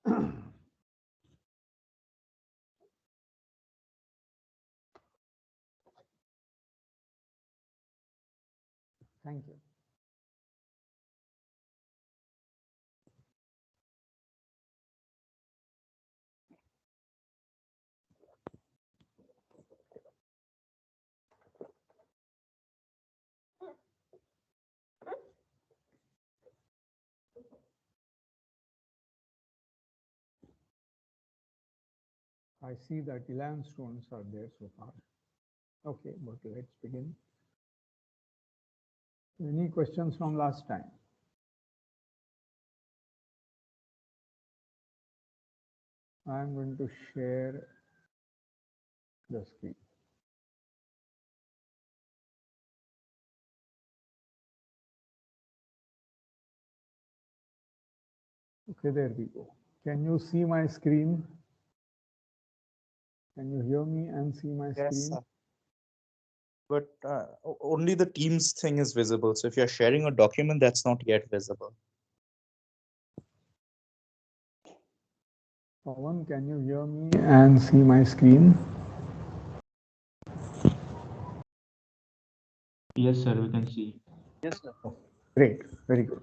Thank you. I see that 11 students are there so far. Okay, but let's begin. Any questions from last time? I'm going to share the screen. Okay, there we go. Can you see my screen? Can you hear me and see my screen? Yes, sir. But only the Teams thing is visible. So if you're sharing a document, that's not yet visible. Pawan, can you hear me and see my screen? Yes, sir, we can see. Yes, sir. Oh, great, very good.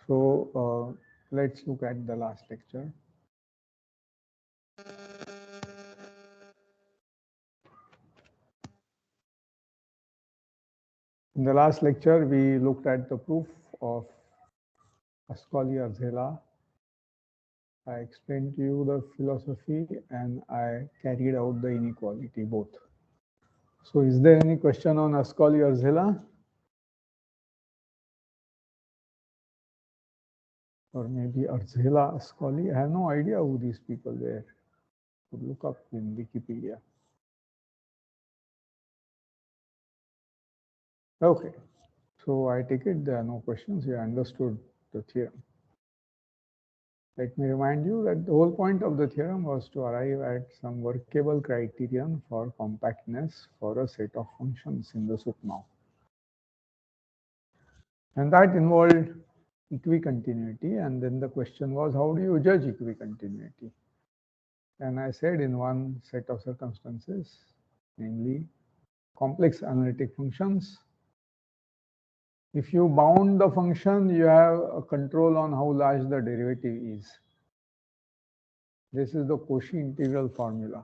So let's look at the last lecture. In the last lecture, we looked at the proof of Ascoli-Arzela. I explained to you the philosophy and I carried out the inequality both. So is there any question on Ascoli-Arzela? Or maybe Arzela-Ascoli? I have no idea who these people were. Could look up in Wikipedia. Okay, so I take it there are no questions. You understood the theorem. Let me remind you that the whole point of the theorem was to arrive at some workable criterion for compactness for a set of functions in the SUP-norm. And that involved equicontinuity. And then the question was, how do you judge equicontinuity? And I said in one set of circumstances, namely complex analytic functions, if you bound the function, you have a control on how large the derivative is. This is the Cauchy integral formula.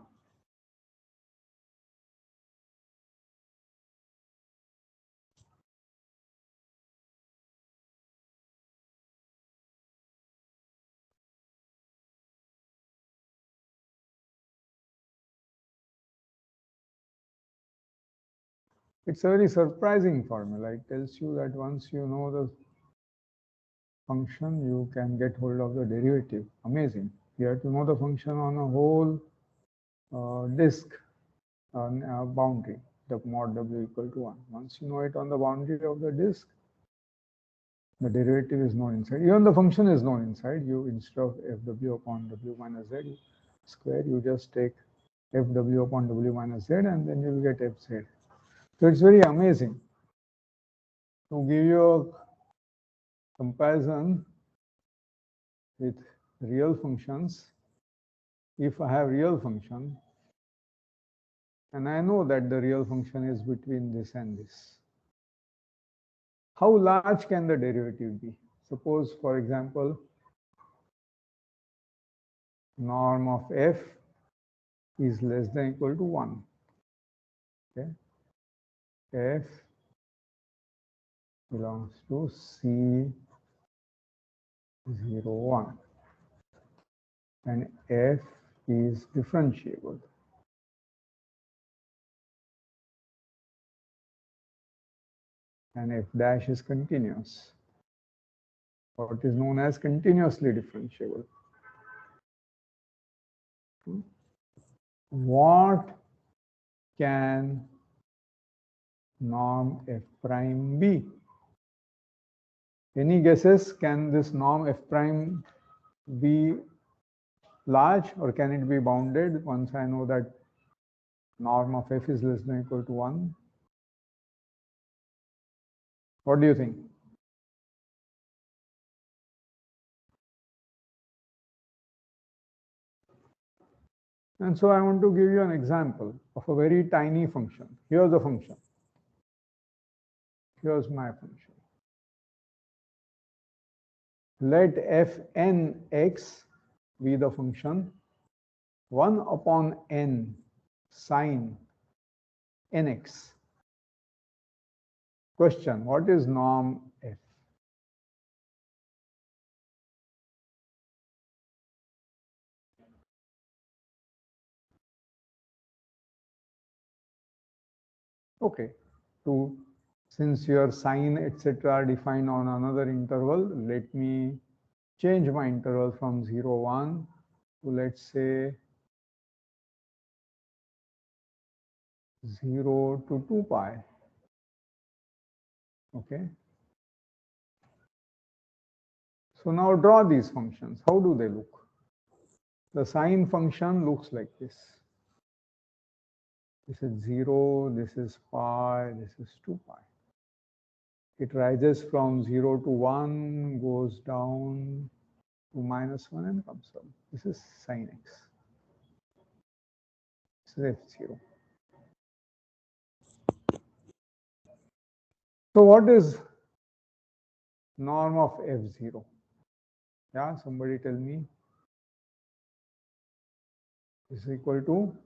It's a very surprising formula. It tells you that once you know the function, you can get hold of the derivative. Amazing. You have to know the function on a whole disk boundary, the mod w equal to 1. Once you know it on the boundary of the disk, the derivative is known inside. Even the function is known inside. You, instead of fw upon w minus z square, you just take fw upon w minus z and then you will get fz. So it's very amazing. To give you a comparison with real functions, if I have real function, and I know that the real function is between this and this, how large can the derivative be? Suppose, for example, norm of f is less than or equal to 1. Okay, f belongs to C 0, 1, and f is differentiable. And f dash is continuous, what is known as continuously differentiable. What can norm f prime be? Any guesses? Can this norm f prime be large or can it be bounded once I know that norm of f is less than or equal to 1? What do you think? And so I want to give you an example of a very tiny function. Here's the function. Here's my function. Let fnx be the function 1 upon n sine nx. Question, what is norm f? Okay, since your sine etc. are defined on another interval, let me change my interval from 0, 1 to, let's say, 0 to 2 pi. Okay. So now draw these functions. How do they look? The sine function looks like this. This is 0, this is pi, this is 2 pi. It rises from 0 to 1, goes down to -1 and comes up. This is sine x. This is f0. So what is norm of f0? Yeah, somebody tell me. Is equal to,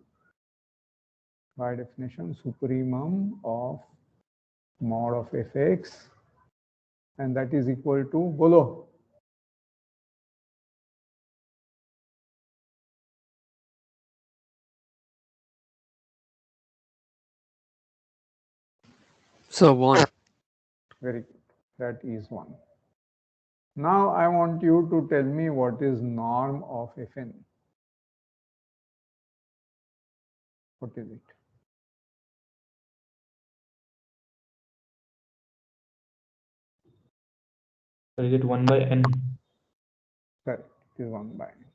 by definition, supremum of mod of fx, and that is equal to, bolo. So 1. Very good. That is 1. Now I want you to tell me what is norm of Fn. What is it? Is it 1 by n? Correct. It is 1 by n.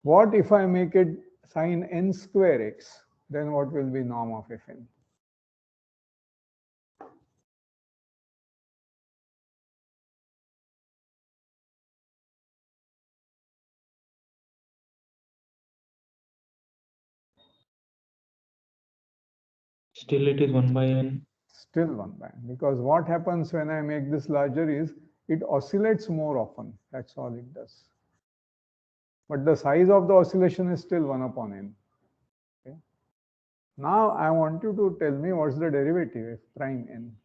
What if I make it sine n square x? Then what will be norm of Fn? Still it is 1 by n. Still 1 by n. Because what happens when I make this larger is it oscillates more often. That's all it does. But the size of the oscillation is still 1 upon n. Okay. Now I want you to tell me what's the derivative f prime n.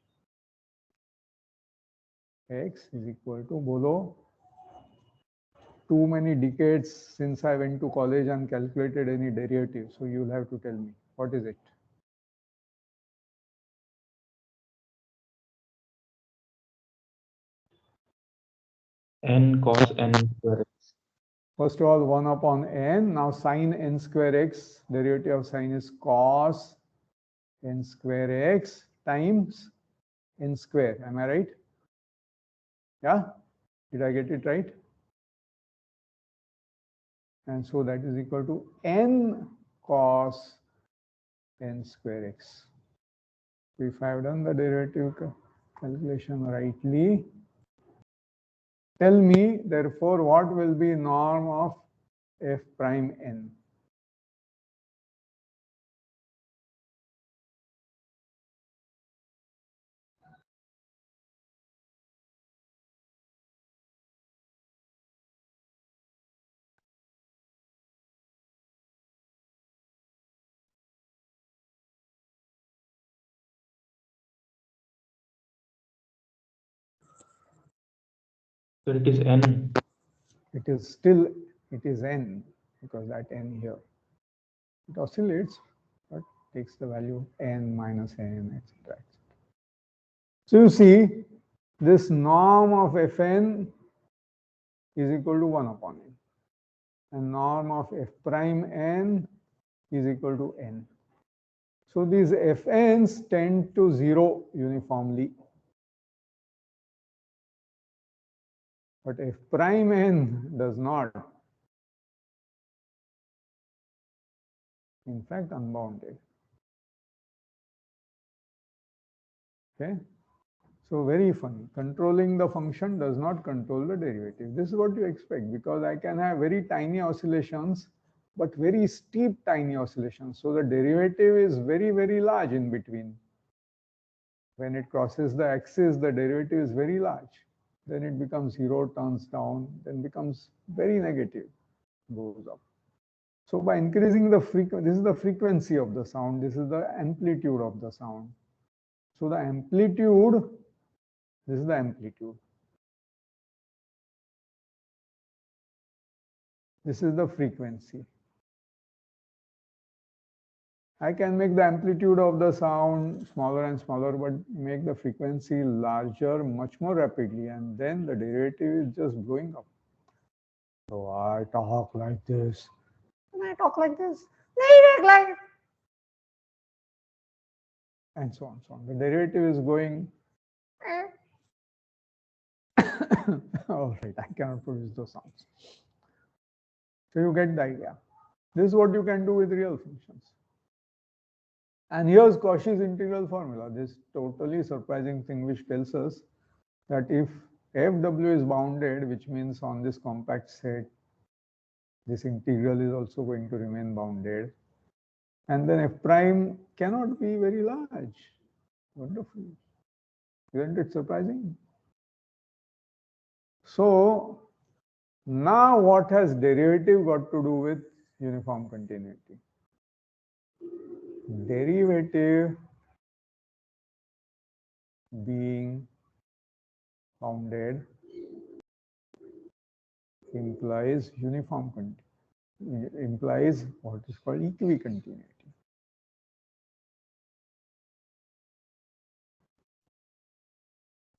X is equal to, bolo, too many decades since I went to college and calculated any derivative. So you'll have to tell me, what is it? N cos n square x. First of all, 1 upon n. Now sine n square x, derivative of sine is cos n square x times n square. Am I right? Yeah? Did I get it right? And so that is equal to n cos n square x. If I have done the derivative calculation rightly, tell me, therefore, what will be norm of f prime n? So it is n. It is still, it is n, because that n here. It oscillates, but takes the value n minus n, etc. So you see, this norm of fn is equal to 1 upon n. And norm of f prime n is equal to n. So these fn's tend to 0 uniformly. But f prime n does not. In fact, unbounded. Okay. So very funny. Controlling the function does not control the derivative. This is what you expect, because I can have very tiny oscillations but very steep tiny oscillations. So the derivative is very, very large in between. When it crosses the axis, the derivative is very large. Then it becomes 0, turns down, then becomes very negative, goes up. So by increasing the frequency, this is the frequency of the sound, this is the amplitude of the sound. So the amplitude, this is the amplitude. This is the frequency. I can make the amplitude of the sound smaller and smaller, but make the frequency larger much more rapidly, and then the derivative is just blowing up. So I talk like this, and I talk like this, and so on, so on. The derivative is going. All right, I cannot produce those sounds. So you get the idea. This is what you can do with real functions. And here's Cauchy's integral formula, this totally surprising thing which tells us that if fw is bounded, which means on this compact set, this integral is also going to remain bounded. And then f prime cannot be very large. Wonderful. Isn't it surprising? So now what has derivative got to do with uniform continuity? Derivative being bounded implies uniform continuity, implies what is called equicontinuity.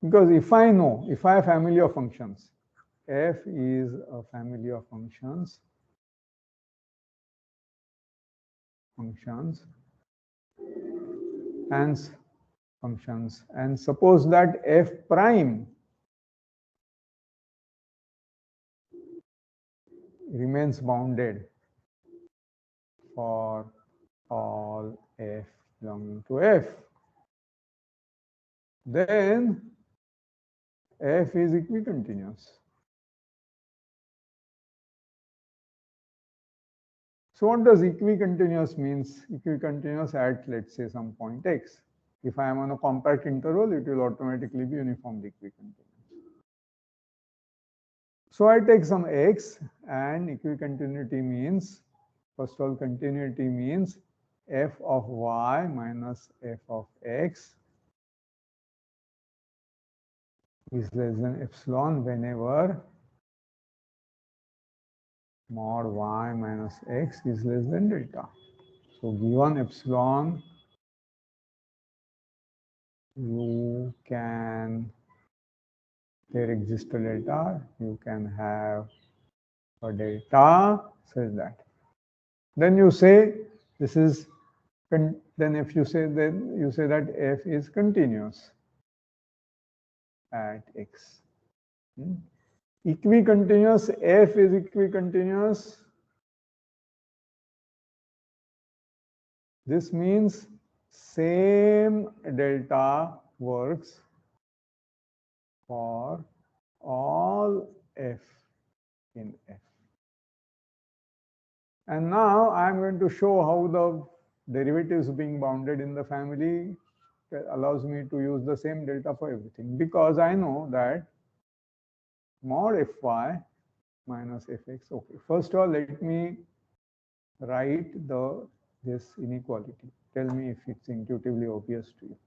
Because if I know, if I have a family of functions, f is a family of functions, and suppose that f prime remains bounded for all f belonging to f, then f is equicontinuous. So what does equicontinuous means? Equicontinuous at, let's say, some point x. If I am on a compact interval, it will automatically be uniformly equicontinuous. So I take some x, and equicontinuity means, first of all, continuity means f of y minus f of x is less than epsilon whenever mod y minus x is less than delta. So given epsilon, you can, there exists a delta, you can have a delta such that. Then you say this is, then if you say, then you say that f is continuous at x. Equicontinuous, f is equicontinuous. This means same delta works for all f in f. And now I am going to show how the derivatives being bounded in the family allows me to use the same delta for everything, because I know that mod fy minus fx. Okay, first of all, let me write this inequality. Tell me if it's intuitively obvious to you.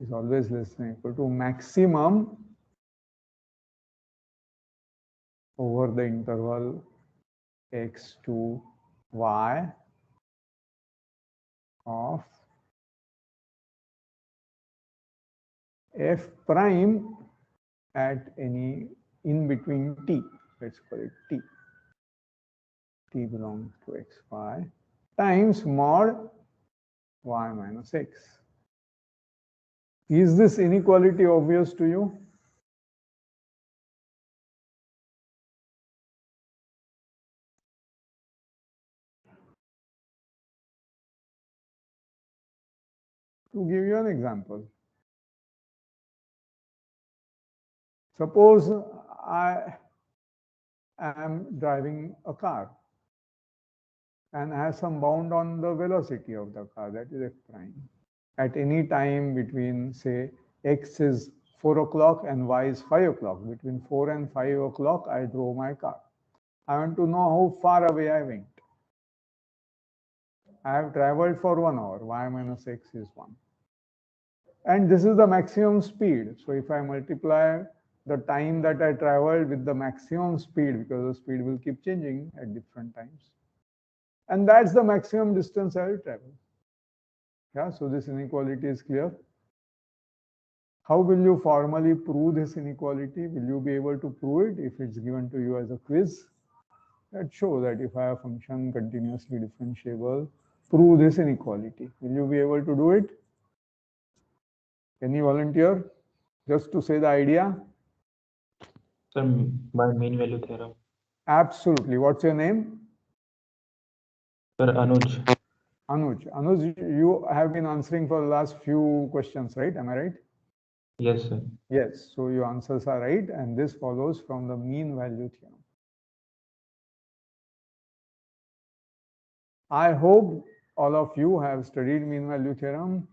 Is always less than or equal to maximum over the interval x to y of f prime at any in between t. Let's call it t. T belongs to x, y times mod y minus x. Is this inequality obvious to you? To give you an example, suppose am driving a car and has some bound on the velocity of the car, that is f prime. At any time between, say, x is 4 o'clock and y is 5 o'clock, between 4 and 5 o'clock, I drove my car. I want to know how far away I went. I have traveled for 1 hour, y minus x is 1. And this is the maximum speed. So if I multiply the time that I traveled with the maximum speed, because the speed will keep changing at different times, and that's the maximum distance I will travel. Yeah, so this inequality is clear. How will you formally prove this inequality? Will you be able to prove it if it's given to you as a quiz? That shows that if I have a function continuously differentiable, prove this inequality. Will you be able to do it? Any volunteer? Just to say the idea? Sir, by mean value theorem. Absolutely. What's your name? Sir, Anuj. Anuj. Anuj, you have been answering for the last few questions, right? Am I right? Yes, sir. Yes. So your answers are right, and this follows from the mean value theorem. I hope all of you have studied mean value theorem,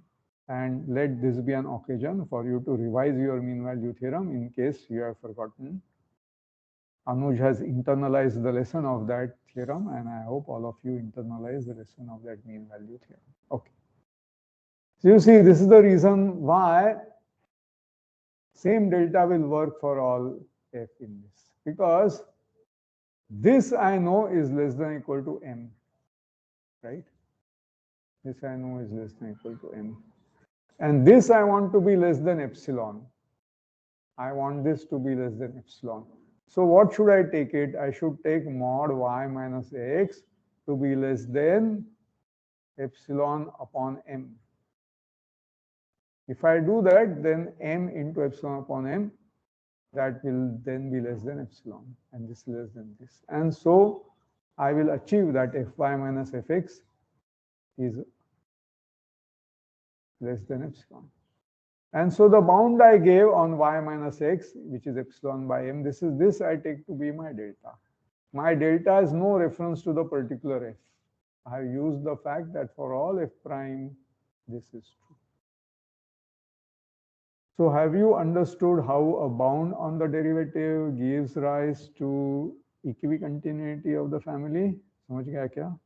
and let this be an occasion for you to revise your mean value theorem in case you have forgotten. Anuj has internalized the lesson of that theorem, and I hope all of you internalize the lesson of that mean value theorem. Okay. So you see, this is the reason why same delta will work for all f in this, because this I know is less than or equal to m, right? This I know is less than or equal to m. And this I want to be less than epsilon. I want this to be less than epsilon. So what should I take it? I should take mod y minus x to be less than epsilon upon m. If I do that, then m into epsilon upon m, that will then be less than epsilon, and this is less than this. And so I will achieve that fy minus fx is less than epsilon. And so the bound I gave on y minus x, which is epsilon by m, this I take to be my delta. My delta is no reference to the particular f. I have used the fact that for all f prime, this is true. So have you understood how a bound on the derivative gives rise to equicontinuity of the family? समझ गया क्या?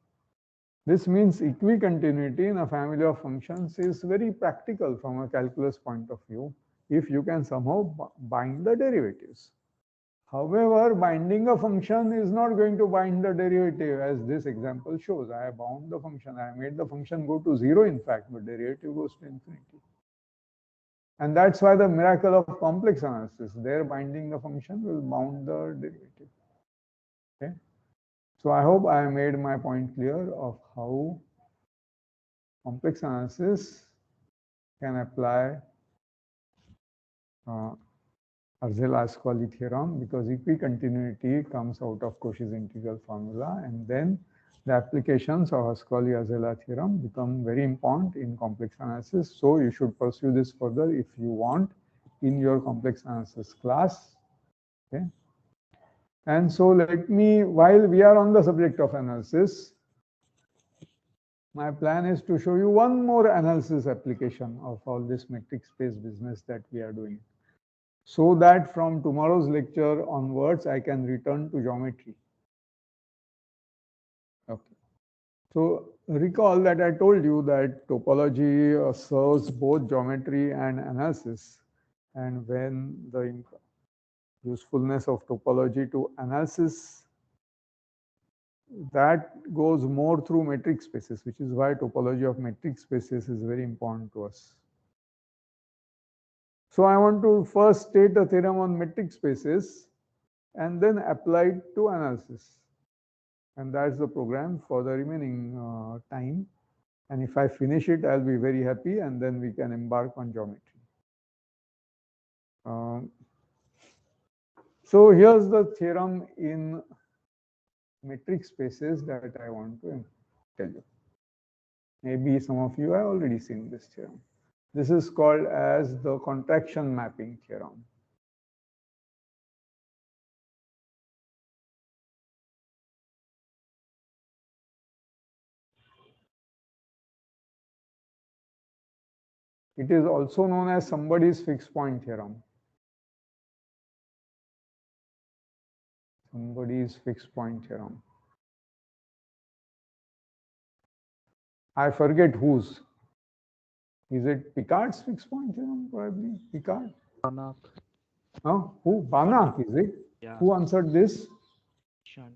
This means equicontinuity in a family of functions is very practical from a calculus point of view if you can somehow bind the derivatives. However, binding a function is not going to bind the derivative, as this example shows. I have bound the function. I made the function go to 0, in fact, but derivative goes to infinity. And that's why the miracle of complex analysis, there binding the function will bound the derivative. Okay. So I hope I made my point clear of how complex analysis can apply Arzela-Ascoli theorem, because equicontinuity comes out of Cauchy's integral formula, and then the applications of Ascoli-Arzela theorem become very important in complex analysis. So you should pursue this further if you want in your complex analysis class. Okay. And so let me, while we are on the subject of analysis, my plan is to show you one more analysis application of all this metric space business that we are doing, so that from tomorrow's lecture onwards, I can return to geometry. Okay. So recall that I told you that topology serves both geometry and analysis. And when the usefulness of topology to analysis, that goes more through metric spaces, which is why topology of metric spaces is very important to us. So I want to first state the theorem on metric spaces and then apply it to analysis. And that's the program for the remaining time. And if I finish it, I'll be very happy, and then we can embark on geometry. So here's the theorem in metric spaces that I want to tell you. Maybe some of you have already seen this theorem. This is called as the contraction mapping theorem. It is also known as somebody's fixed point theorem. Somebody's fixed point theorem. I forget whose. Is it Picard's fixed point theorem? Probably Picard. Banach. Huh? Who? Banach, is it? Yeah. Who answered this? Shan.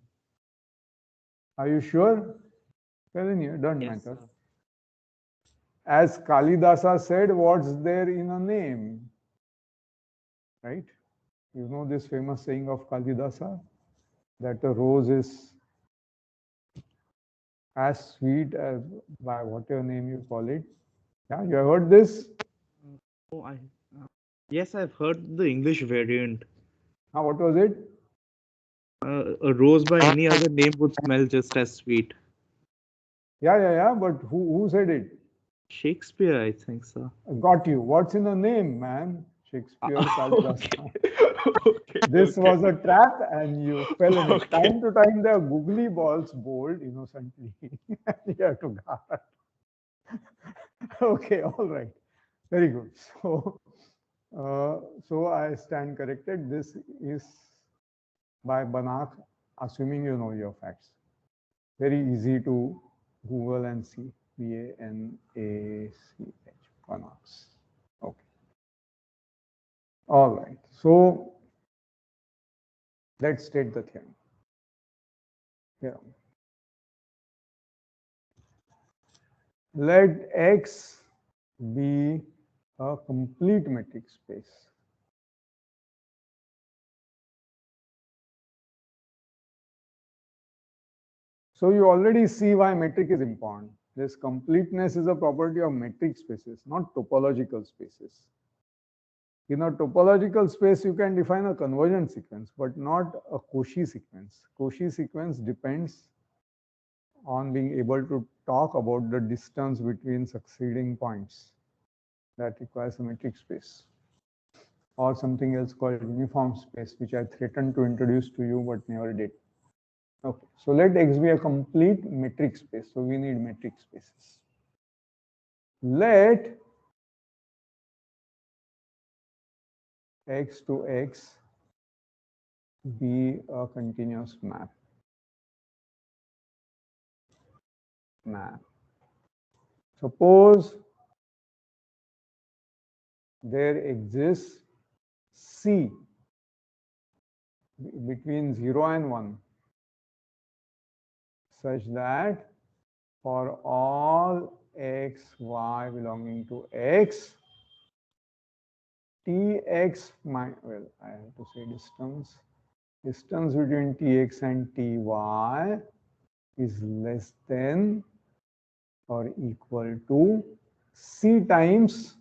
Are you sure? Well, anyway, doesn't Yes, matter. sir. As Kalidasa said, what's there in a name? Right? You know this famous saying of Kalidasa? That a rose is as sweet as by whatever name you call it. Yeah, you have heard this? Oh, yes, I've heard the English variant. What was it? A rose by any other name would smell just as sweet. Yeah. But who said it? Shakespeare, I think so. Got you. What's in a name, man? Shakespeare, Kalidasa. Okay. This was a trap and you fell in it. Okay. Time to time, the googly balls bold innocently. You have to guard. Okay, all right. Very good. So I stand corrected. This is by Banach, assuming you know your facts. Very easy to Google and see. B-A-N-A-C-H, Banach. Okay. All right. So let's state the theorem. Let X be a complete metric space. So you already see why metric is important. This completeness is a property of metric spaces, not topological spaces. In a topological space, you can define a convergent sequence, but not a Cauchy sequence. Cauchy sequence depends on being able to talk about the distance between succeeding points. That requires a metric space. Or something else called uniform space, which I threatened to introduce to you, but never did. Okay, so let X be a complete metric space. So we need metric spaces. Let X to X be a continuous map. Suppose there exists C between 0 and 1 such that for all x, y belonging to x, tx, well, I have to say distance between tx and ty is less than or equal to c times.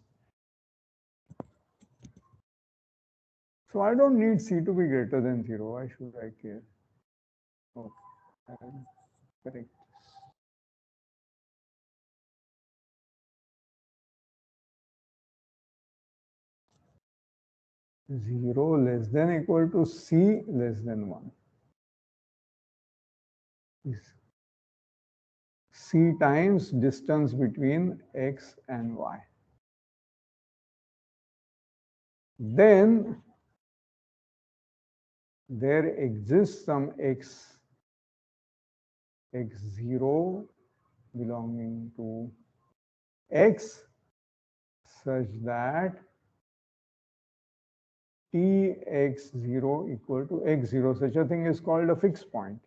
So I don't need c to be greater than 0. Why should I care? Okay, I'll correct this. 0 less than equal to c less than 1 is c times distance between x and y. Then there exists some x0 belonging to x such that tx0 equal to x0. Such a thing is called a fixed point.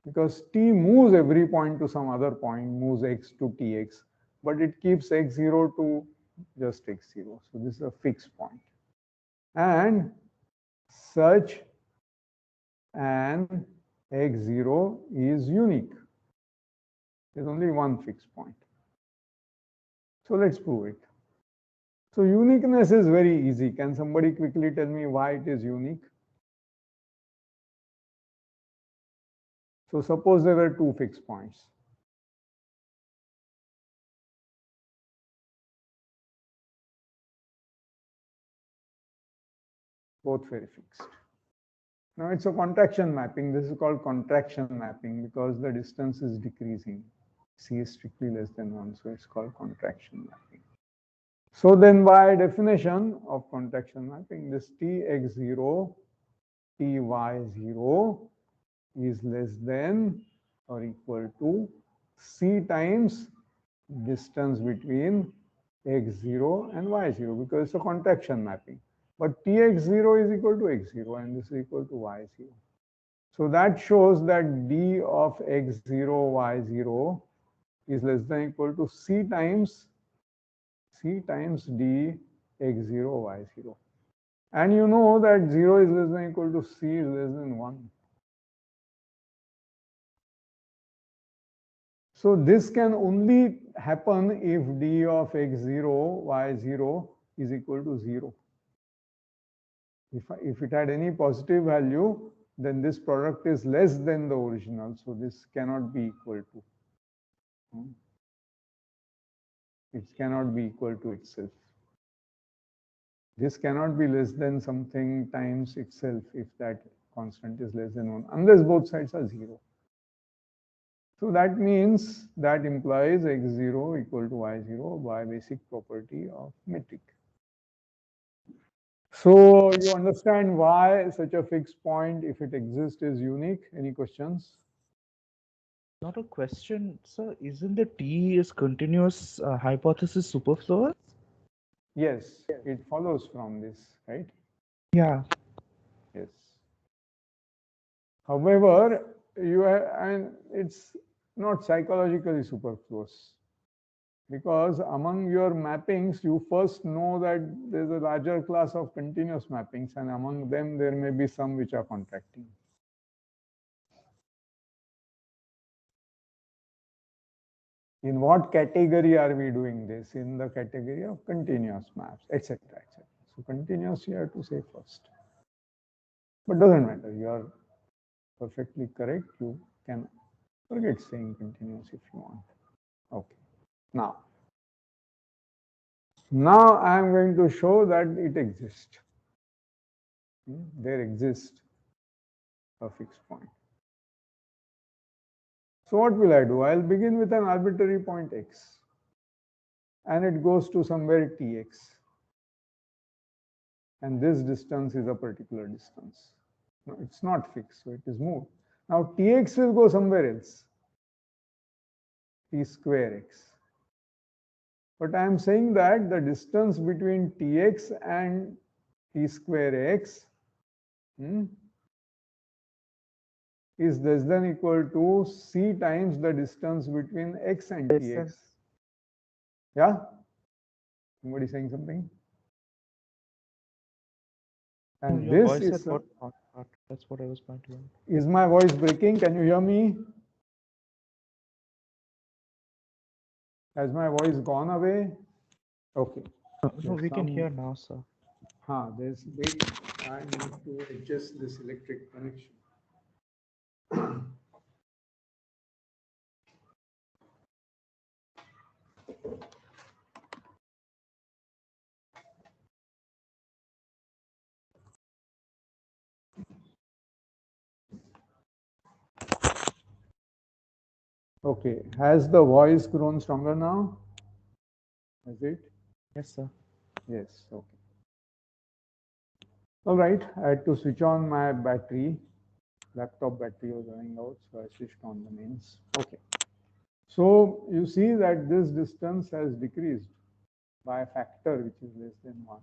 Because t moves every point to some other point, moves x to tx, but it keeps x0 to just x0. So this is a fixed point. And such an x0 is unique. There's only one fixed point. So let's prove it. So uniqueness is very easy. Can somebody quickly tell me why it is unique? So suppose there were two fixed points. Both very fixed. Now it's a contraction mapping. This is called contraction mapping because the distance is decreasing. C is strictly less than 1, so it's called contraction mapping. So then by definition of contraction mapping, this Tx0, Ty0 is less than or equal to C times distance between x0 and y0 because it's a contraction mapping. But Tx0 is equal to x0 and this is equal to y0. So that shows that d of x0, y0 is less than equal to C times d x0, y0. And you know that 0 is less than equal to C is less than 1. So this can only happen if d of x0, y0 is equal to 0. If it had any positive value, then this product is less than the original. So this cannot be equal to. It cannot be equal to itself. This cannot be less than something times itself if that constant is less than 1, unless both sides are 0. So that means that implies x0 equal to y0 by basic property of metric. So you understand why such a fixed point, if it exists, is unique. Any questions? Not a question, sir. Isn't the T is continuous hypothesis superfluous? Yes, it follows from this, right? Yeah. Yes. However, and it's not psychologically superfluous because among your mappings, you first know that there's a larger class of continuous mappings, and among them, there may be some which are contracting. In what category are we doing this? In the category of continuous maps, etc., etc. So continuous you have to say first. But doesn't matter. You are perfectly correct. You can forget saying continuous if you want. Okay. Now I am going to show that it exists. There exists a fixed point. So what will I do? I'll begin with an arbitrary point x. And it goes to somewhere tx. And this distance is a particular distance. No, it's not fixed, so it is moved. Now tx will go somewhere else, t square x. But I am saying that the distance between tx and t square x is less than equal to c times the distance between x and tx. Yeah? Somebody saying something? And Your this voice is... had got hot. That's what I was pointing out. Is my voice breaking? Can you hear me? Has my voice gone away? Okay. No, we can hear now, sir. There's wait. I need to adjust this electric connection. Okay. Has the voice grown stronger now? Has it? Yes, sir. Yes. Okay. All right. I had to switch on my battery. Laptop battery was running out, so I switched on the mains. Okay. So you see that this distance has decreased by a factor which is less than 1.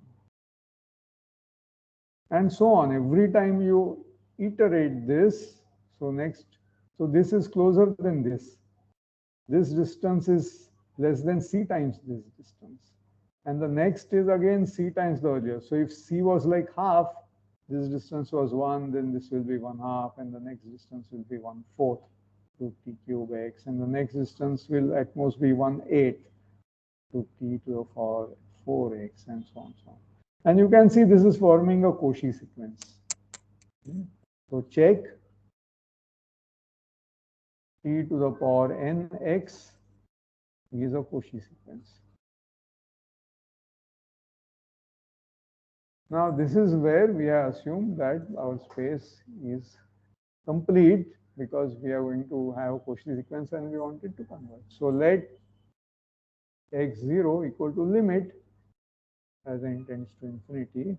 And so on. Every time you iterate this, so this is closer than this. This distance is less than c times this distance. And the next is again c times the earlier. So if c was like half, this distance was 1, then this will be 1/2, and the next distance will be 1/4 to t cube x, and the next distance will at most be 1/8 to t to the power 4x, and so on, so on. And you can see this is forming a Cauchy sequence. So check t to the power nx is a Cauchy sequence. Now this is where we have assumed that our space is complete because we are going to have a Cauchy sequence and we want it to converge. So let x0 equal to limit as n tends to infinity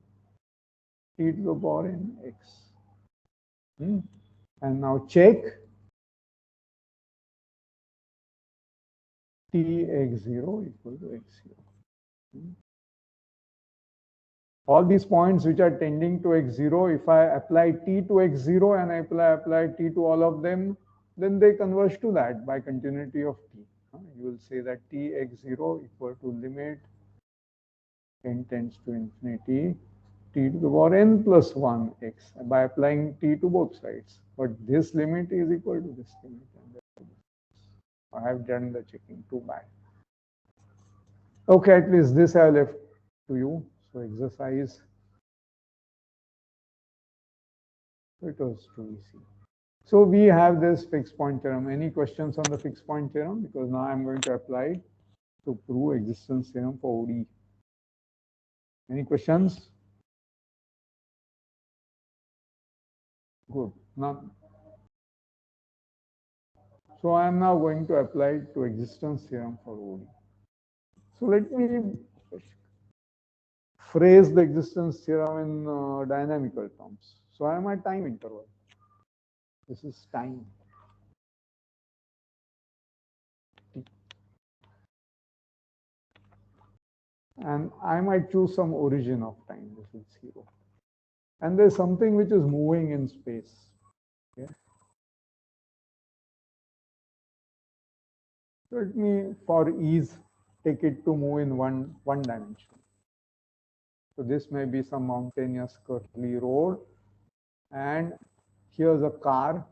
t to the power n x. And now check t x0 equal to x0. All these points which are tending to x0, if I apply t to x0 and I apply t to all of them, then they converge to that by continuity of t. You will say that t x0 equal to limit n tends to infinity t to the power n plus 1 x by applying t to both sides. But this limit is equal to this limit. And I have done the checking, too bad. Okay, at least this I left to you. So exercise, it was too easy. So we have this fixed point theorem. Any questions on the fixed point theorem? Because now I'm going to apply it to prove existence theorem for ODE. Any questions? Good, none. So I am now going to apply it to existence theorem for ODE. So let me phrase the existence theorem in dynamical terms. So I am at time interval. This is time. And I might choose some origin of time. This is 0. And there's something which is moving in space. Okay. Let me, for ease, take it to move in one dimension. So this may be some mountainous curly road, and here's a car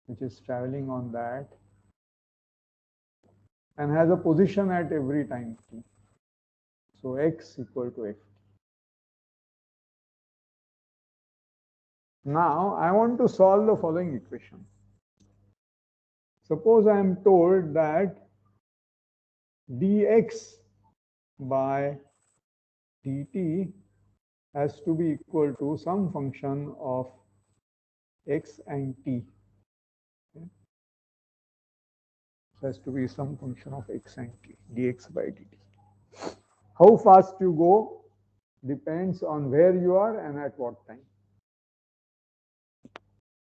which is traveling on that and has a position at every time t. So x equal to f. Now I want to solve the following equation. Suppose I am told that dx by dt has to be equal to some function of x and t. Okay. It has to be some function of x and t, dx by dt. How fast you go depends on where you are and at what time.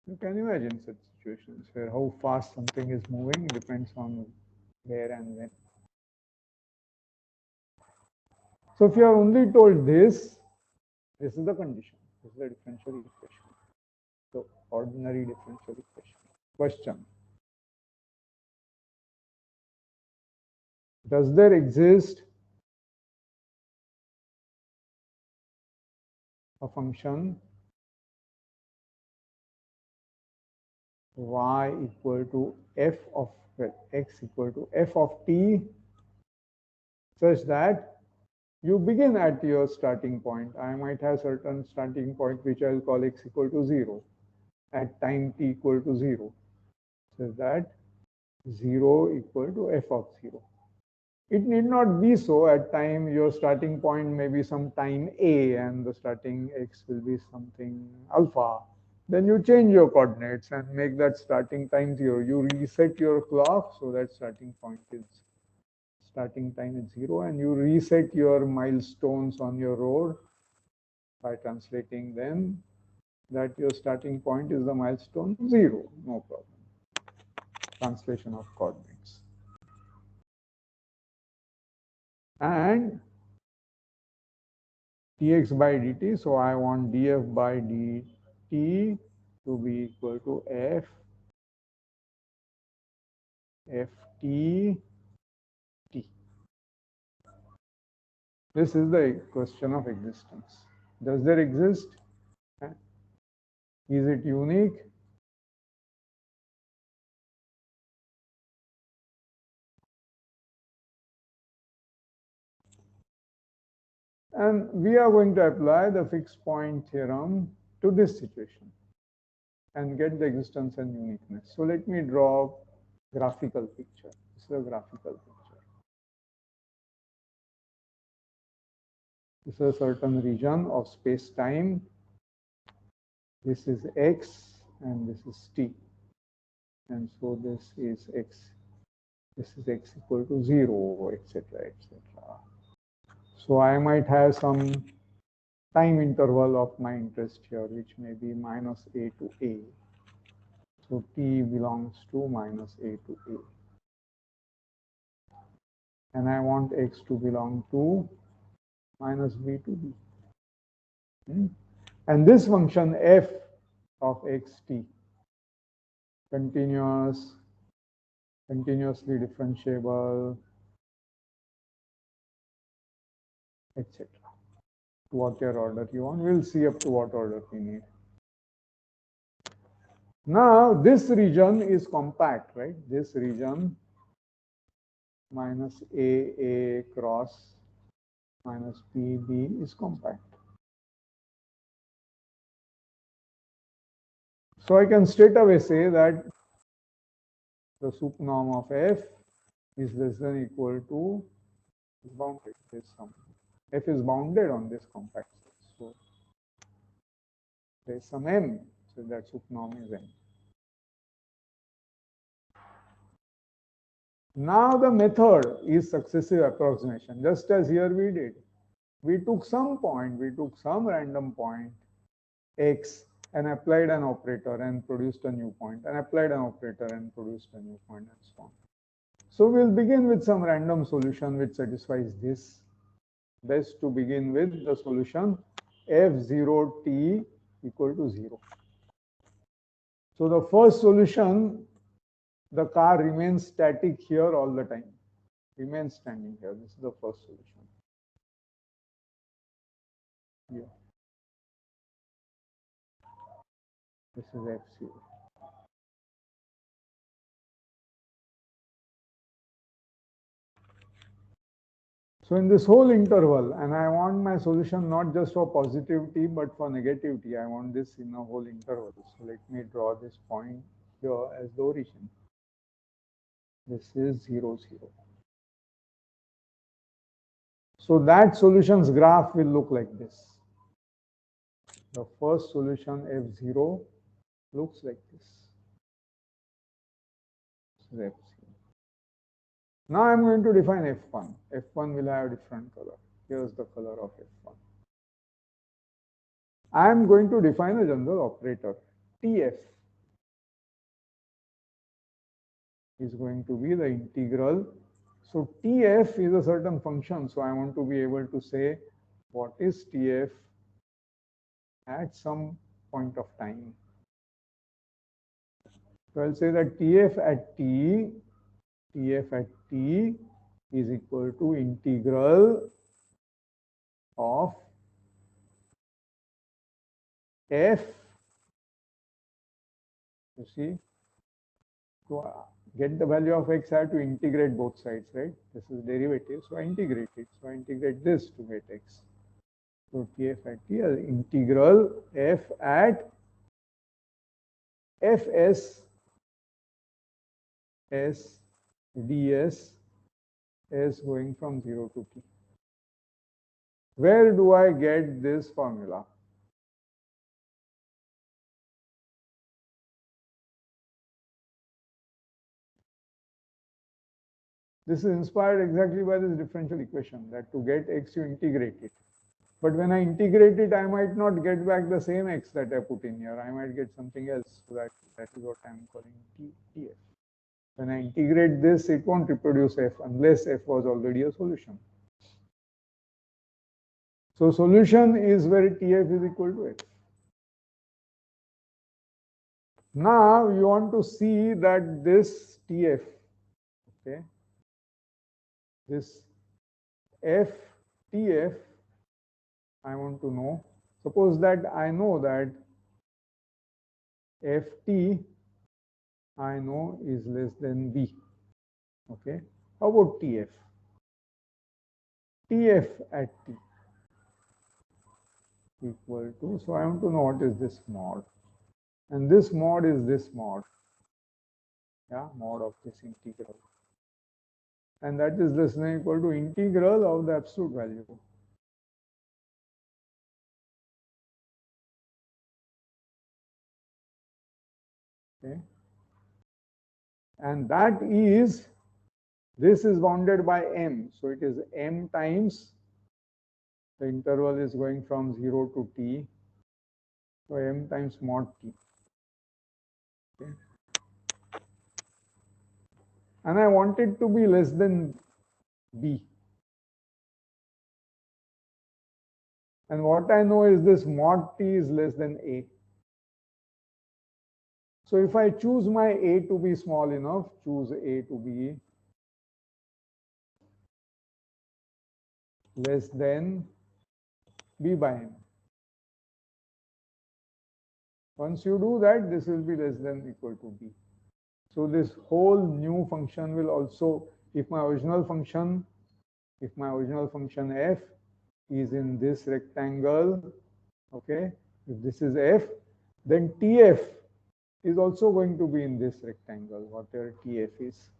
You can imagine such situations where how fast something is moving depends on where and when. So if you are only told this is the condition. This is the differential equation. So ordinary differential equation. Question. Does there exist a function y equal to f of x equal to f of t such that you begin at your starting point. I might have certain starting point which I'll call x equal to 0 at time t equal to 0, so that 0 equal to f of 0. It need not be so. At time your starting point may be some time a and the starting x will be something alpha. Then you change your coordinates and make that starting time 0. You reset your clock so that starting time is 0, and you reset your milestones on your road by translating them that your starting point is the milestone 0. No problem. Translation of coordinates. And dx by dt, so I want df by dt to be equal to f ft t. This is the question of existence. Does there exist? Is it unique? And we are going to apply the fixed point theorem to this situation and get the existence and uniqueness. So let me draw a graphical picture. This is a graphical picture. This is a certain region of space-time. This is x and this is t. And so this is x. This is x equal to 0, etc., etc. So I might have some time interval of my interest here, which may be minus a to a. So t belongs to minus a to a. And I want x to belong to minus b to b. And this function f of xt, continuous, continuously differentiable, etc. To whatever order you want. We'll see up to what order we need. Now, this region is compact, right? This region minus a cross minus b is compact. So I can straight away say that the sup norm of f is less than or equal to bounded. This sum. F is bounded on this compact set. So there is some m, so that sup norm is m. Now the method is successive approximation, just as here we did. We took some point, we took some random point x and applied an operator and produced a new point, and applied an operator and produced a new point, and so on. So we'll begin with some random solution which satisfies this. Best to begin with the solution f0t equal to 0. So the first solution, the car remains static here all the time, remains standing here. This is the first solution. Here. This is f0. So in this whole interval, and I want my solution not just for positivity but for negativity, I want this in a whole interval. So let me draw this point here as the origin. This is 0, 0. So that solution's graph will look like this. The first solution f0 looks like this. This is f0. Now I'm going to define f1. f1 will have a different color. Here's the color of f1. I am going to define a general operator. TF is going to be the integral. So TF is a certain function. So I want to be able to say what is TF at some point of time. So I'll say that TF at t is equal to integral of f. You see, to get the value of x, I have to integrate both sides, right? This is derivative, so I integrate it. So I integrate this to get x. So TF at t is integral f at fs s ds s going from 0 to t. Where do I get this formula? This is inspired exactly by this differential equation, that to get x you integrate it. But when I integrate it, I might not get back the same x that I put in here. I might get something else. So that is what I'm calling TF. When I integrate this, it won't reproduce f unless f was already a solution. So solution is where TF is equal to f. Now you want to see that this TF, okay, this FTF, I want to know. Suppose that I know that FT I know is less than B. Okay. How about TF? TF at T equal to, so I want to know what is this mod. And this mod is this mod. Yeah, mod of this integral. And that is less than or equal to integral of the absolute value. Okay. And that is, this is bounded by m. So it is m times, the interval is going from 0 to t. So m times mod t. Okay. And I want it to be less than b. And what I know is this mod t is less than a. So if I choose my a to be small enough, choose a to be less than b by m. Once you do that, this will be less than equal to b. So this whole new function will also, if my original function f is in this rectangle, okay, if this is f, then tf is also going to be in this rectangle, whatever tf is.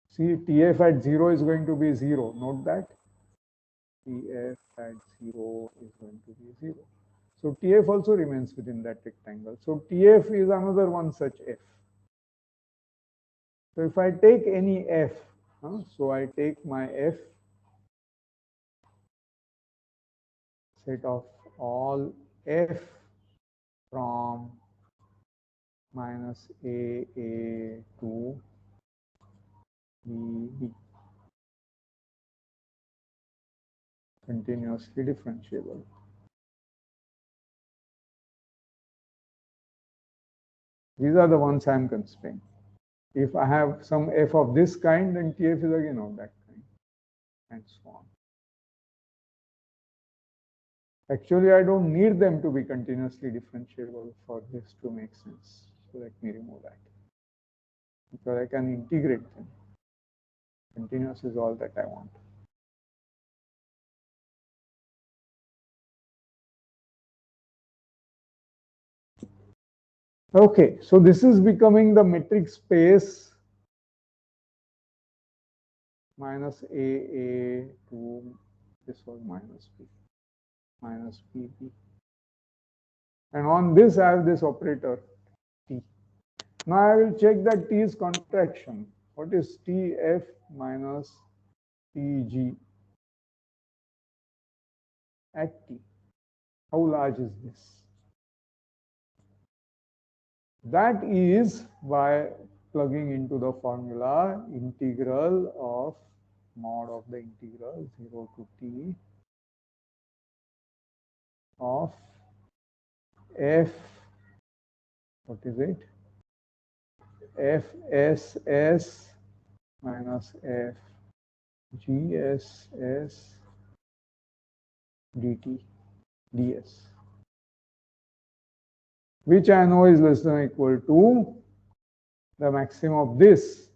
See, tf at 0 is going to be 0. Note that. tf at 0 is going to be 0. So tf also remains within that rectangle. So tf is another one such f. So if I take any f, so I take my f, set of all f from minus a to b, continuously differentiable. These are the ones I am considering. If I have some f of this kind, then tf is again of that kind, and so on. Actually, I don't need them to be continuously differentiable for this to make sense. So let me remove that, because I can integrate them. Continuous is all that I want. Okay, so this is becoming the metric space minus a to, this was minus b, and on this I have this operator t. Now I will check that t is contraction. What is tf minus tg at t? How large is this? That is by plugging into the formula integral of mod of the integral 0 to t of f, what is it? fss minus fgss dt ds, which I know is less than or equal to the maximum of this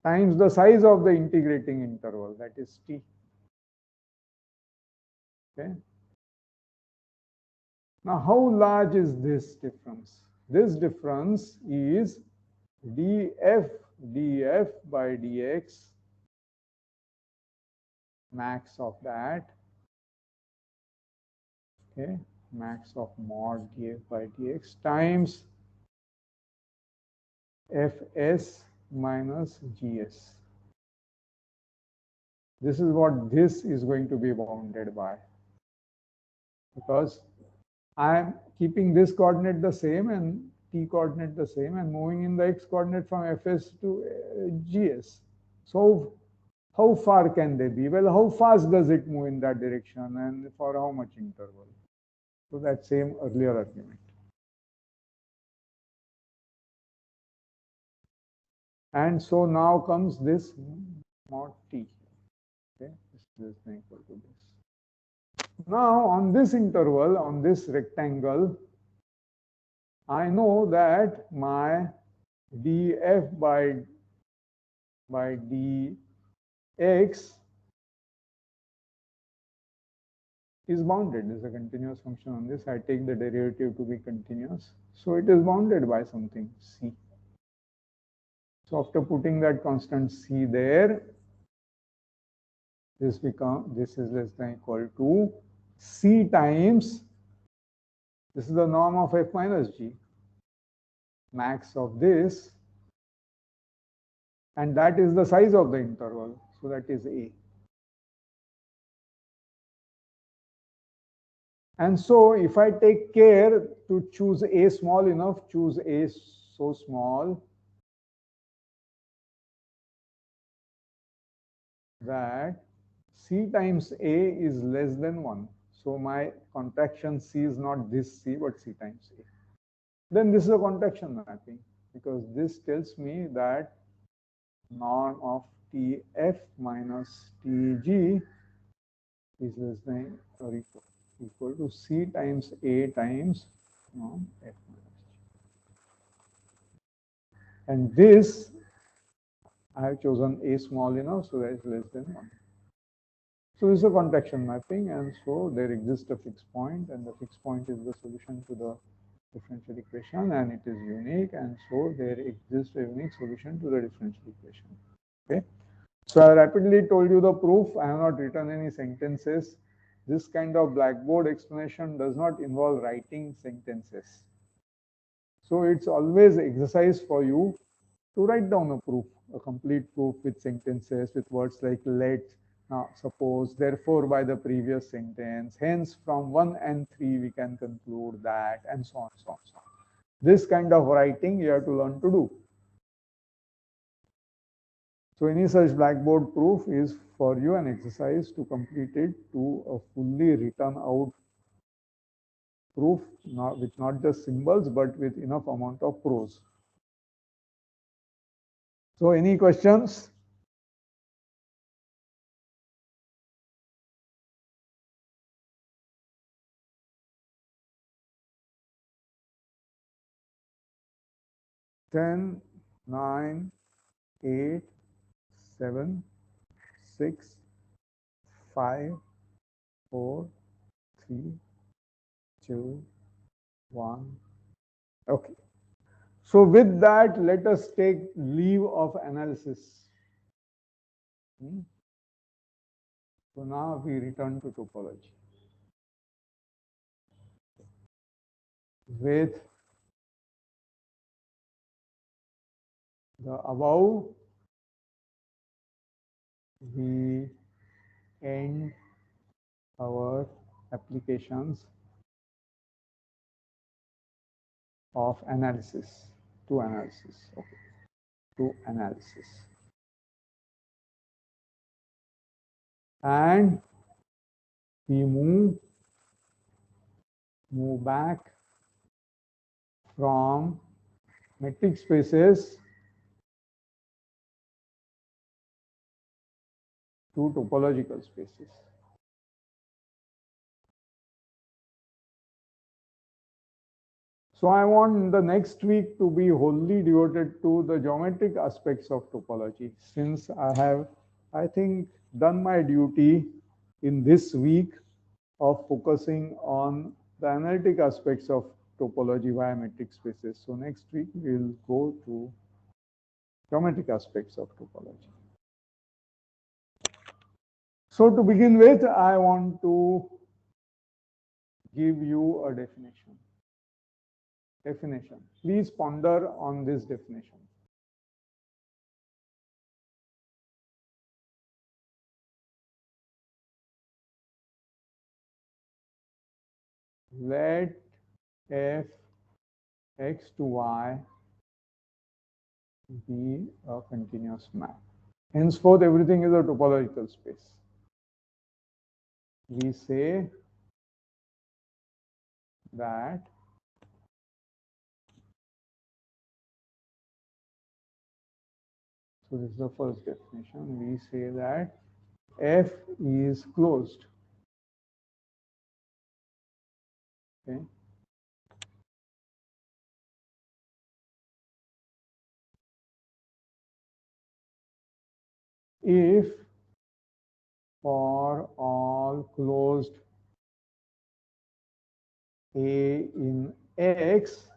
times the size of the integrating interval, that is t. Okay. Now, how large is this difference? This difference is df by dx, max of that, okay, max of mod df by dx times fs minus gs. This is what this is going to be bounded by, because I am keeping this coordinate the same and t coordinate the same and moving in the x coordinate from fs to gs. So how far can they be? Well, how fast does it move in that direction and for how much interval? So that same earlier argument. And so now comes this mod t. Okay, this is equal to this. Now on this interval, on this rectangle, I know that my df by dx is bounded. There's a continuous function on this. I take the derivative to be continuous. So it is bounded by something c. So after putting that constant c there, this is less than equal to c times, this is the norm of f minus g, max of this, and that is the size of the interval, so that is a. And so if I take care to choose a small enough, choose a so small that c times a is less than 1. So my contraction c is not this c, but c times a. Then this is a contraction mapping, because this tells me that norm of Tf minus Tg is less than or equal to c times a times norm f minus g. And this, I have chosen a small enough, so that is less than 1. So this is a contraction mapping, and so there exists a fixed point, and the fixed point is the solution to the differential equation, and it is unique, and so there exists a unique solution to the differential equation. Okay. So I rapidly told you the proof. I have not written any sentences. This kind of blackboard explanation does not involve writing sentences. So it's always exercise for you to write down a proof, a complete proof with sentences, with words like let, suppose, therefore by the previous sentence, hence from 1 and 3 we can conclude that, and so on, so on, so on. This kind of writing you have to learn to do. So any such blackboard proof is for you an exercise to complete it to a fully written out proof, with not just symbols, but with enough amount of prose. So any questions? Ten, 9, 8, 7, 6, 5, 4, 3, 2, 1. Okay. So with that, let us take leave of analysis. So now we return to topology. With the above, we end our applications of analysis to analysis. Okay, to analysis. And we move back from metric spaces to topological spaces. So I want the next week to be wholly devoted to the geometric aspects of topology, since I have, I think, done my duty in this week of focusing on the analytic aspects of topology via metric spaces. So next week we'll go to geometric aspects of topology. So to begin with, I want to give you a definition. Please ponder on this definition. Let f x to y be a continuous map. Henceforth, everything is a topological space. We say that so this is the first definition. We say that f is closed. Okay. If for all closed A in X,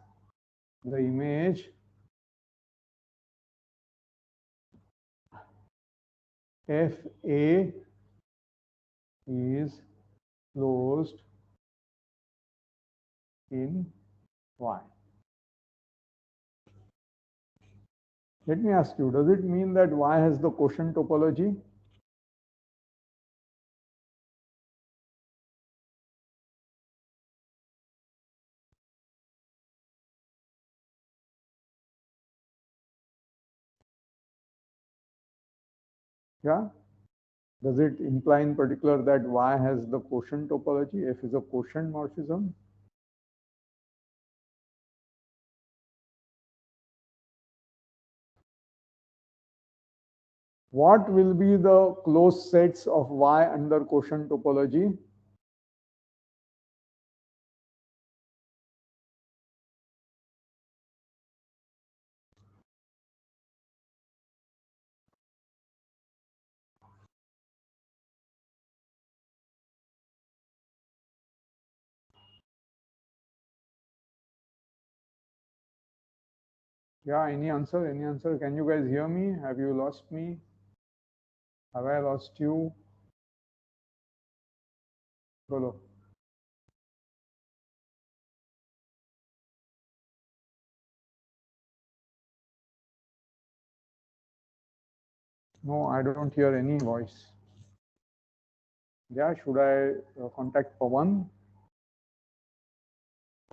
the image FA is closed in Y. Let me ask you, does it mean that Y has the quotient topology? Yeah? Does it imply in particular that Y has the quotient topology? F is a quotient morphism? What will be the closed sets of Y under quotient topology? Yeah, any answer? Any answer? Can you guys hear me? Have you lost me? Have I lost you? Hello. No, I don't hear any voice. Yeah, should I contact Pawan?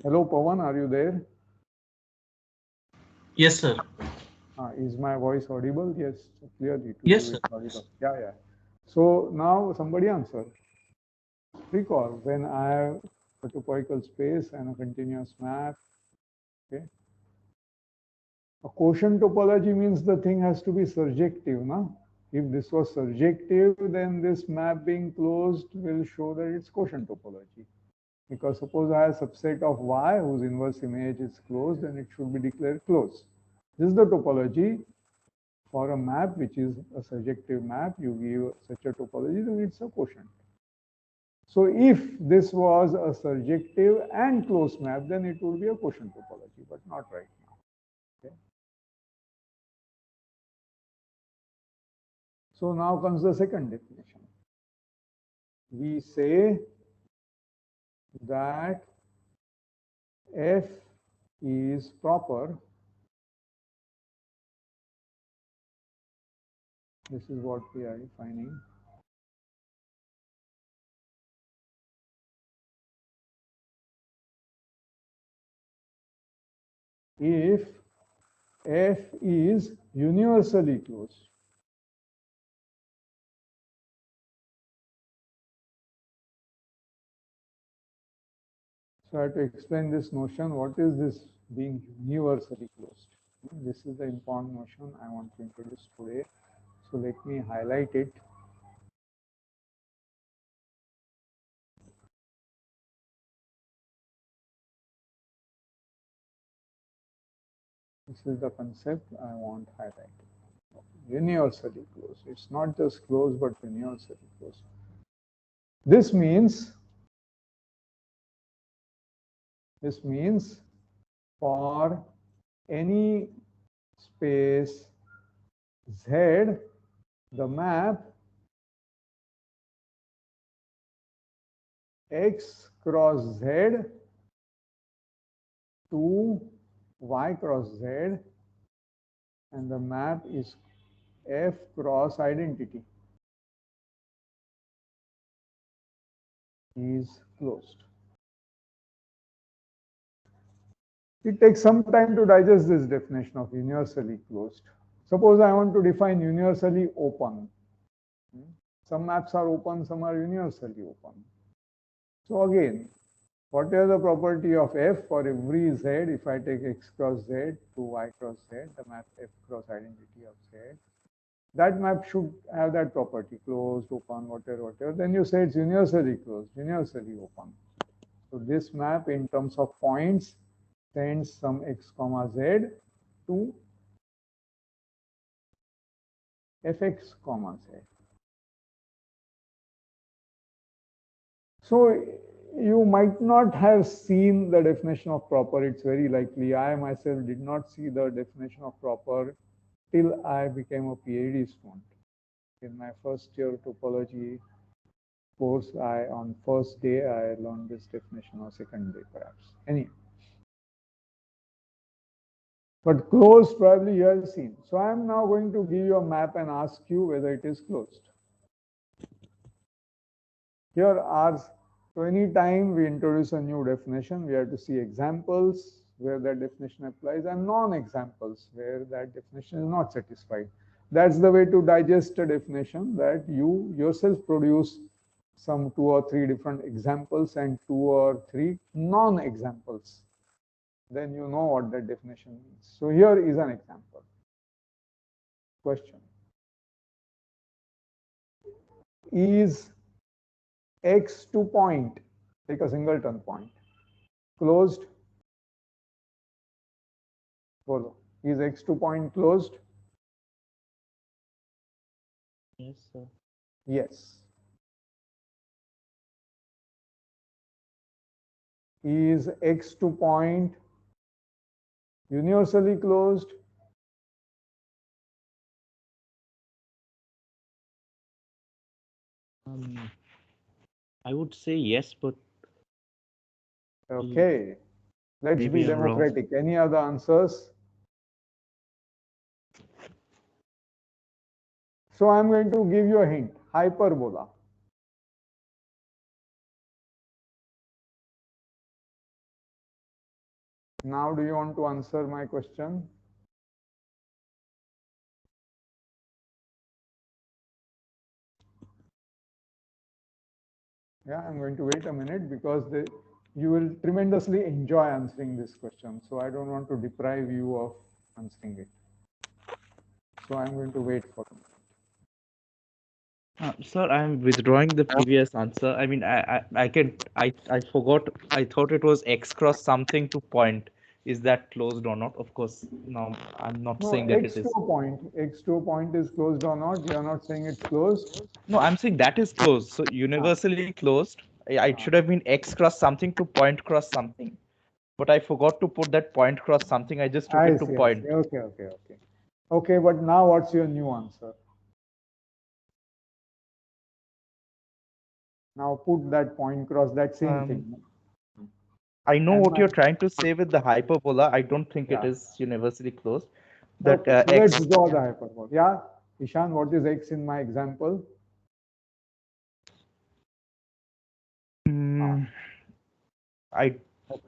Hello, Pawan, are you there? Yes, sir. Is my voice audible? Yes, clearly. To Yes, you sir. it's audible. Yeah, yeah. So now somebody answer. Recall when I have a topoical space and a continuous map. Okay. A quotient topology means the thing has to be surjective, no? If this was surjective, then this map being closed will show that it's quotient topology. Because suppose I have a subset of Y whose inverse image is closed, then it should be declared closed. This is the topology for a map which is a surjective map. You give such a topology, then it's a quotient. So if this was a surjective and closed map, then it would be a quotient topology, but not right now. Okay. So now comes the second definition. We say that F is proper. This is what we are defining. If F is universally closed. So I have to explain this notion. What is this being universally closed? This is the important notion I want to introduce today. So let me highlight it. This is the concept I want highlighted. Universally closed. It's not just closed, but universally closed. This means for any space Z, the map X cross Z to Y cross Z, and the map is F cross identity is closed. It takes some time to digest this definition of universally closed. Suppose I want to define universally open. Some maps are open, some are universally open. So again, what is the property of F for every Z? If I take X cross Z to Y cross Z, the map F cross identity of Z, that map should have that property, closed, open, whatever. Then you say it's universally closed, universally open. So this map in terms of points sends some X comma Z to Fx comma Z. So you might not have seen the definition of proper. It's very likely. I myself did not see the definition of proper till I became a PhD student. In my first year topology course, on first day I learned this definition, or second day perhaps. Anyway. But closed probably you have seen. So I am now going to give you a map and ask you whether it is closed. Here are, so anytime we introduce a new definition, we have to see examples where that definition applies and non-examples where that definition is not satisfied. That's the way to digest a definition, that you yourself produce some 2 or 3 different examples and 2 or 3 non-examples. Then you know what that definition means. So here is an example. Question. Is X2 point, take a singleton point, closed? Follow. Is X2 point closed? Yes, sir. Yes. Is X2 point universally closed? I would say yes, but okay. Let's maybe be I'm wrong. democratic. Any other answers? So I'm going to give you a hint. Hyperbola. Now, do you want to answer my question? Yeah, I'm going to wait a minute because you will tremendously enjoy answering this question. So I don't want to deprive you of answering it. So I'm going to wait for it. Sir, I'm withdrawing the previous answer. I mean, I forgot. I thought it was X cross something to point. Is that closed or not? Of course, now I'm not No, saying that it is. X2 point is closed or not? You are not saying it's closed? No, I'm saying that is closed. So universally closed. It should have been X cross something to point cross something. But I forgot to put that point cross something. I just took it to point. Okay. Okay, but now what's your new answer? Now put that point cross that same thing. I know what you're trying to say with the hyperbola. I don't think it is universally closed. That Okay, so X. let's draw the hyperbola. Yeah, Ishan, what is X in my example?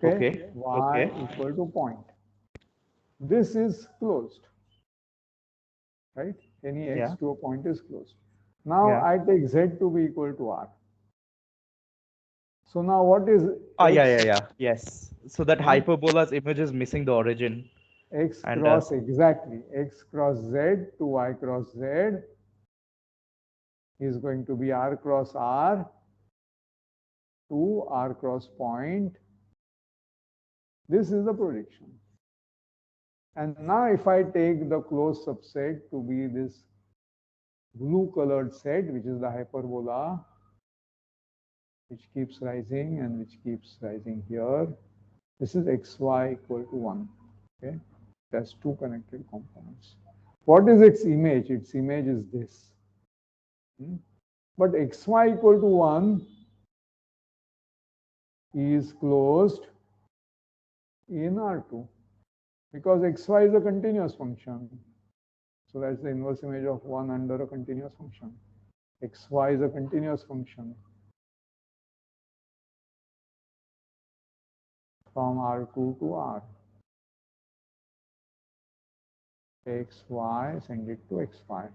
Okay. Y equal to point. This is closed, right? Any X to a point is closed. Now I take Z to be equal to R. So now what is X? Yes. So that hyperbola's image is missing the origin. X cross, exactly. X cross Z to Y cross Z is going to be R cross R to R cross point. This is the projection. And now if I take the closed subset to be this blue colored set, which is the hyperbola, which keeps rising and which keeps rising here, this is xy equal to 1. Okay, that's 2 connected components. What is its image? Its image is this. But xy equal to 1 is closed in R2 because xy is a continuous function. So that's the inverse image of 1 under a continuous function. Xy is a continuous function from R2 to R. Xy, send it to xy.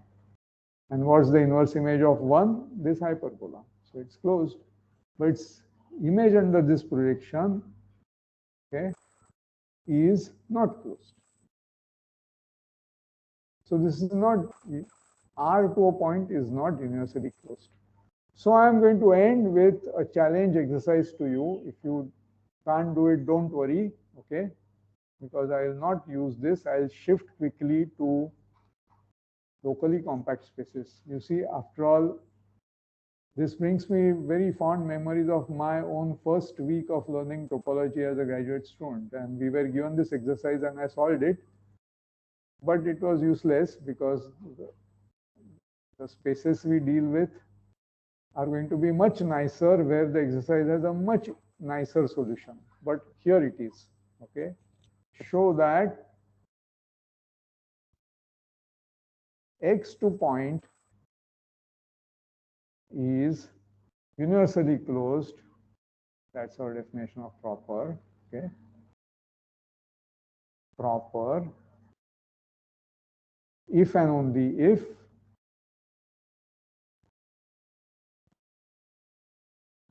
And what's the inverse image of 1? This hyperbola. So it's closed. But its image under this projection, okay, is not closed. So this is not, R to a point is not universally closed. So I am going to end with a challenge exercise to you. If you can't do it, don't worry, okay? Because I will not use this. I'll shift quickly to locally compact spaces. You see, after all, this brings me very fond memories of my own first week of learning topology as a graduate student. And we were given this exercise and I solved it. But it was useless because The spaces we deal with are going to be much nicer, where the exercise has a much nicer solution. But here it is, okay? Show that x2 point is universally closed. That's our definition of proper, okay? Proper if and only if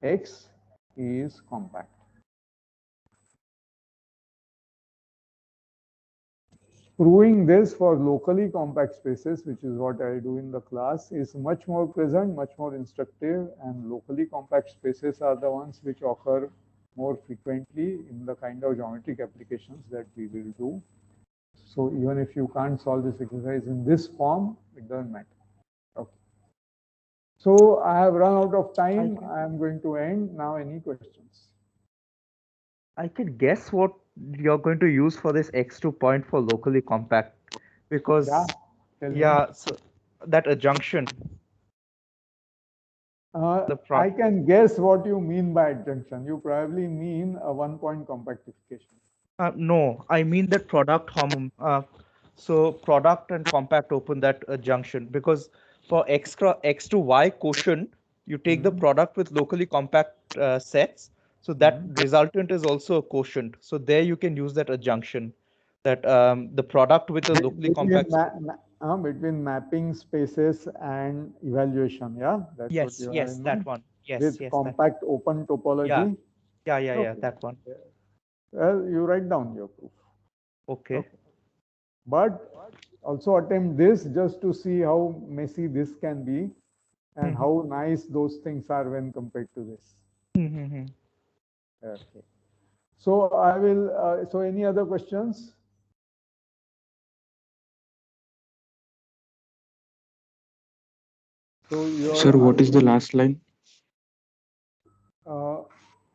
X is compact. Proving this for locally compact spaces, which is what I do in the class, is much more pleasant, much more instructive, and locally compact spaces are the ones which occur more frequently in the kind of geometric applications that we will do. So even if you can't solve this exercise in this form, it doesn't matter. Okay. So I have run out of time. I am going to end now. Any questions? I can guess what you're going to use for this x2 point for locally compact, because so that adjunction. I can guess what you mean by adjunction. You probably mean a 1-point compactification. No, I mean that product so product and compact open that junction, because for x to y quotient, you take the product with locally compact sets. So that resultant is also a quotient. So there you can use that adjunction, that the product with the locally compact. Between mapping spaces and evaluation, yeah? That's yes, what you yes, that one. Yes, with yes, compact open topology. Yeah, that one. Well, you write down your proof. Okay. But also attempt this just to see how messy this can be and how nice those things are when compared to this. Okay. So I will, so any other questions? So sir, what is the last line?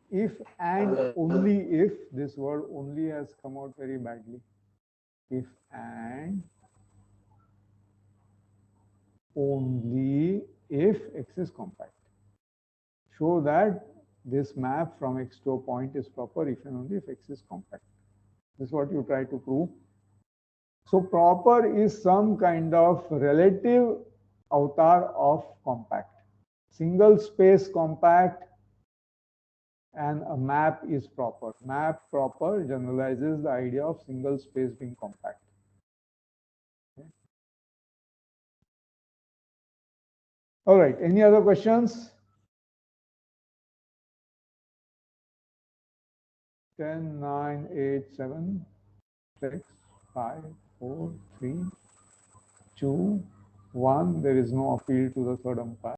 If and only if, this word only has come out very badly. If and only if X is compact. Show that this map from X to a point is proper if and only if X is compact. This is what you try to prove. So proper is some kind of relative avatar of compact. Single space compact and a map is proper. Map proper generalizes the idea of single space being compact. Okay. All right, any other questions? 10, 9, 8, 7, 6, 5, 4, 3, 2, 1. There is no appeal to the third umpire.